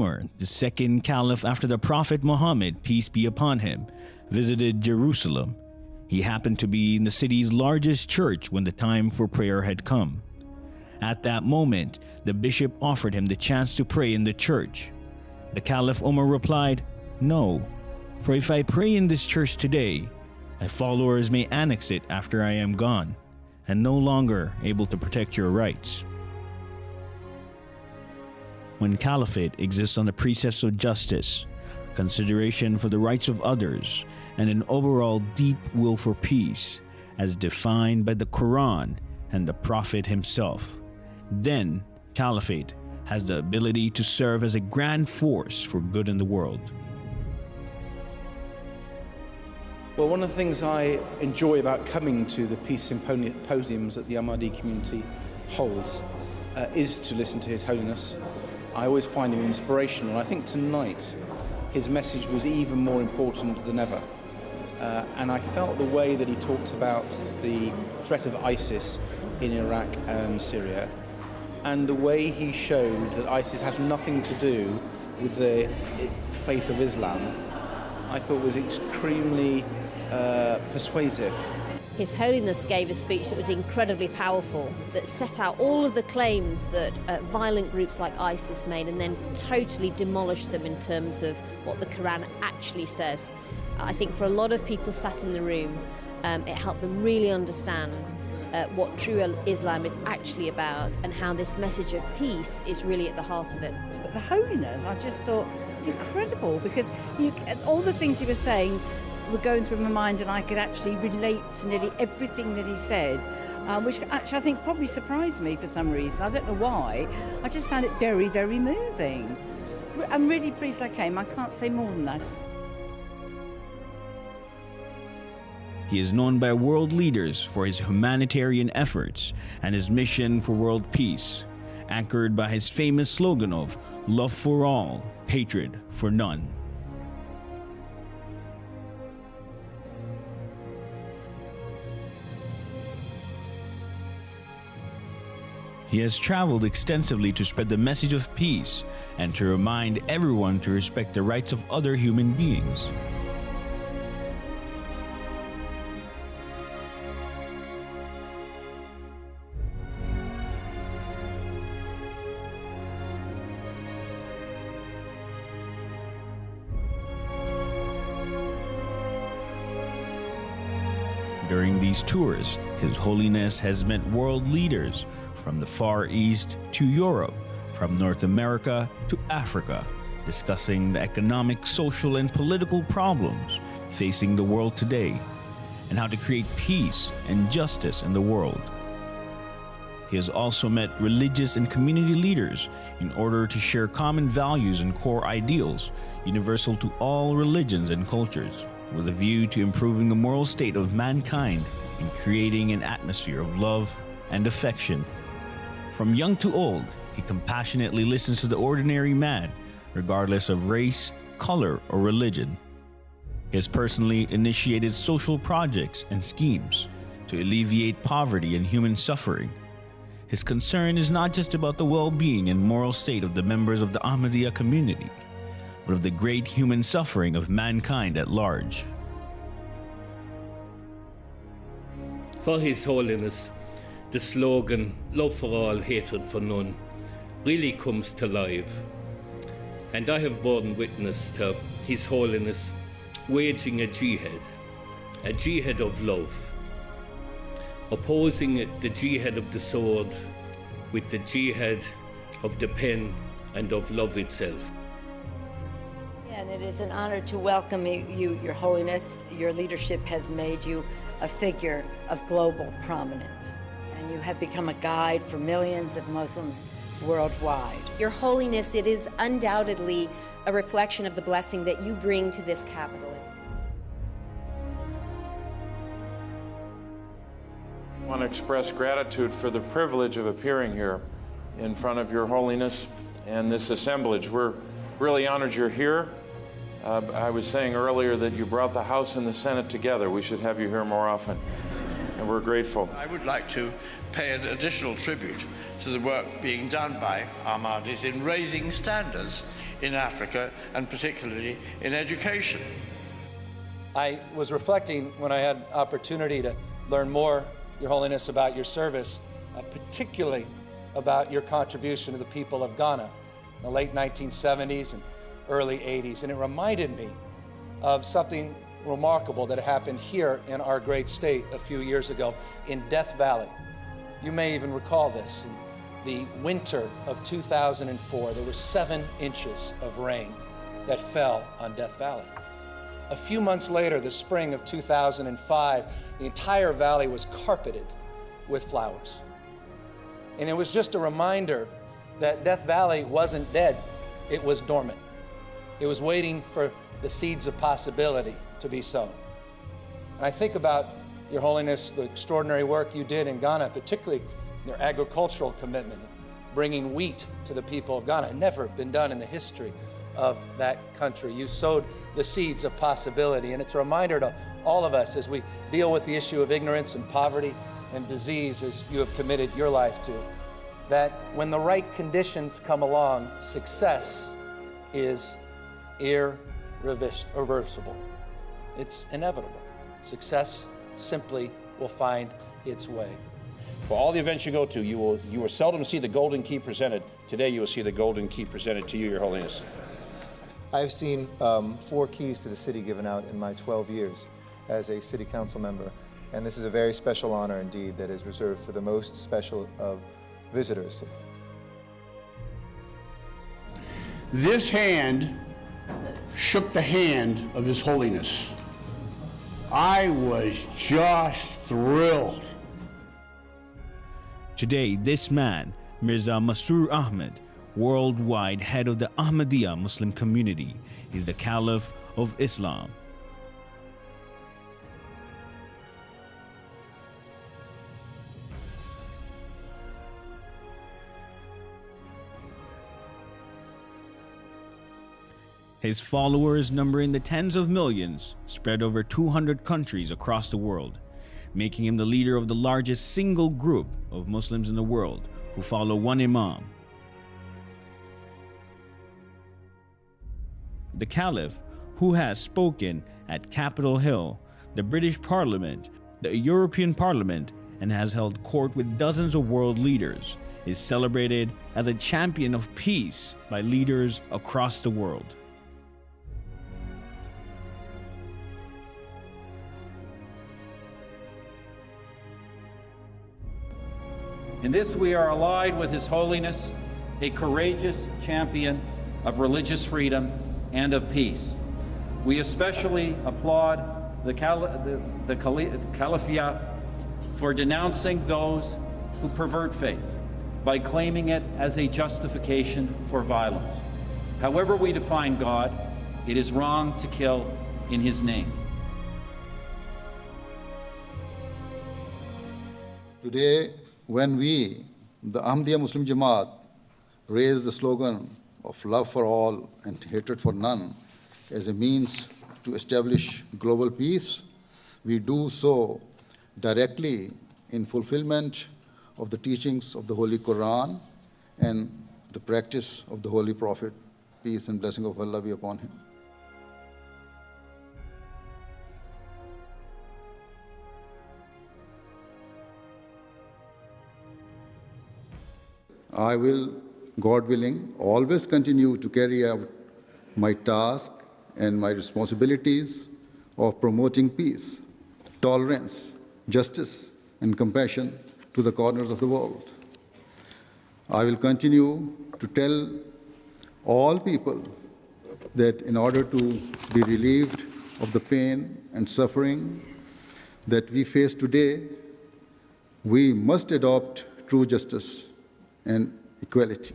Umar, the second caliph after the Prophet Muhammad, peace be upon him, visited Jerusalem. He happened to be in the city's largest church when the time for prayer had come. At that moment, the bishop offered him the chance to pray in the church. The Caliph Umar replied, "No, for if I pray in this church today, my followers may annex it after I am gone, and no longer able to protect your rights." When caliphate exists on the precepts of justice, consideration for the rights of others, and an overall deep will for peace, as defined by the Quran and the Prophet himself, then caliphate has the ability to serve as a grand force for good in the world. Well, one of the things I enjoy about coming to the peace symposiums that the Ahmadi community holds is to listen to His Holiness. I always find him inspirational. I think tonight his message was even more important than ever. And I felt the way that he talked about the threat of ISIS in Iraq and Syria, and the way he showed that ISIS has nothing to do with the faith of Islam, I thought was extremely persuasive. His Holiness gave a speech that was incredibly powerful, that set out all of the claims that violent groups like ISIS made and then totally demolished them in terms of what the Quran actually says. I think for a lot of people sat in the room, it helped them really understand what true Islam is actually about and how this message of peace is really at the heart of it. But the Holiness, I just thought, it's incredible because all the things he was saying were going through my mind, and I could actually relate to nearly everything that he said, which actually I think probably surprised me for some reason. I don't know why. I just found it very, very moving. I'm really pleased I came. I can't say more than that. He is known by world leaders for his humanitarian efforts and his mission for world peace, anchored by his famous slogan of "Love for all, hatred for none." He has traveled extensively to spread the message of peace and to remind everyone to respect the rights of other human beings. During these tours, His Holiness has met world leaders from the Far East to Europe, from North America to Africa, discussing the economic, social, and political problems facing the world today, and how to create peace and justice in the world. He has also met religious and community leaders in order to share common values and core ideals universal to all religions and cultures, with a view to improving the moral state of mankind and creating an atmosphere of love and affection. From young to old, he compassionately listens to the ordinary man, regardless of race, color, or religion. He has personally initiated social projects and schemes to alleviate poverty and human suffering. His concern is not just about the well-being and moral state of the members of the Ahmadiyya community, but of the great human suffering of mankind at large. For His Holiness, the slogan, "Love for all, hatred for none," really comes to life. And I have borne witness to His Holiness waging a jihad of love, opposing the jihad of the sword with the jihad of the pen and of love itself. And it is an honor to welcome you, Your Holiness. Your leadership has made you a figure of global prominence, and you have become a guide for millions of Muslims worldwide. Your Holiness, it is undoubtedly a reflection of the blessing that you bring to this capital. I want to express gratitude for the privilege of appearing here in front of Your Holiness and this assemblage. We're really honored you're here. I was saying earlier that you brought the House and the Senate together. We should have you here more often, and we're grateful. I would like to pay an additional tribute to the work being done by Ahmadis in raising standards in Africa, and particularly in education. I was reflecting when I had opportunity to learn more, Your Holiness, about your service, particularly about your contribution to the people of Ghana in the late 1970s and early 80s. And it reminded me of something remarkable that happened here in our great state a few years ago in Death Valley. You may even recall this. In the winter of 2004, there were 7 inches of rain that fell on Death Valley. A few months later, the spring of 2005, the entire valley was carpeted with flowers. And it was just a reminder that Death Valley wasn't dead, it was dormant. It was waiting for the seeds of possibility to be sown. And I think about, Your Holiness, the extraordinary work you did in Ghana, particularly your agricultural commitment, bringing wheat to the people of Ghana. It had never been done in the history of that country. You sowed the seeds of possibility, and it's a reminder to all of us as we deal with the issue of ignorance and poverty and disease, as you have committed your life to, that when the right conditions come along, success is irreversible. It's inevitable. Success simply will find its way. For all the events you go to, you will seldom see the golden key presented. Today you will see the golden key presented to you, Your Holiness. I've seen 4 keys to the city given out in my 12 years as a city council member, and this is a very special honor indeed that is reserved for the most special of visitors. This hand shook the hand of His Holiness. I was just thrilled. Today, this man, Mirza Masroor Ahmed, worldwide head of the Ahmadiyya Muslim community, is the Caliph of Islam. His followers number in the tens of millions, spread over 200 countries across the world, making him the leader of the largest single group of Muslims in the world who follow one Imam. The Caliph, who has spoken at Capitol Hill, the British Parliament, the European Parliament, and has held court with dozens of world leaders, is celebrated as a champion of peace by leaders across the world. In this we are allied with His Holiness, a courageous champion of religious freedom and of peace. We especially applaud the Khalifa for denouncing those who pervert faith by claiming it as a justification for violence. However we define God, it is wrong to kill in His name. Today, when we, the Ahmadiyya Muslim Jamaat, raise the slogan of love for all and hatred for none as a means to establish global peace, we do so directly in fulfillment of the teachings of the Holy Quran and the practice of the Holy Prophet, peace and blessing of Allah be upon him. I will, God willing, always continue to carry out my task and my responsibilities of promoting peace, tolerance, justice, and compassion to the corners of the world. I will continue to tell all people that in order to be relieved of the pain and suffering that we face today, we must adopt true justice and equality.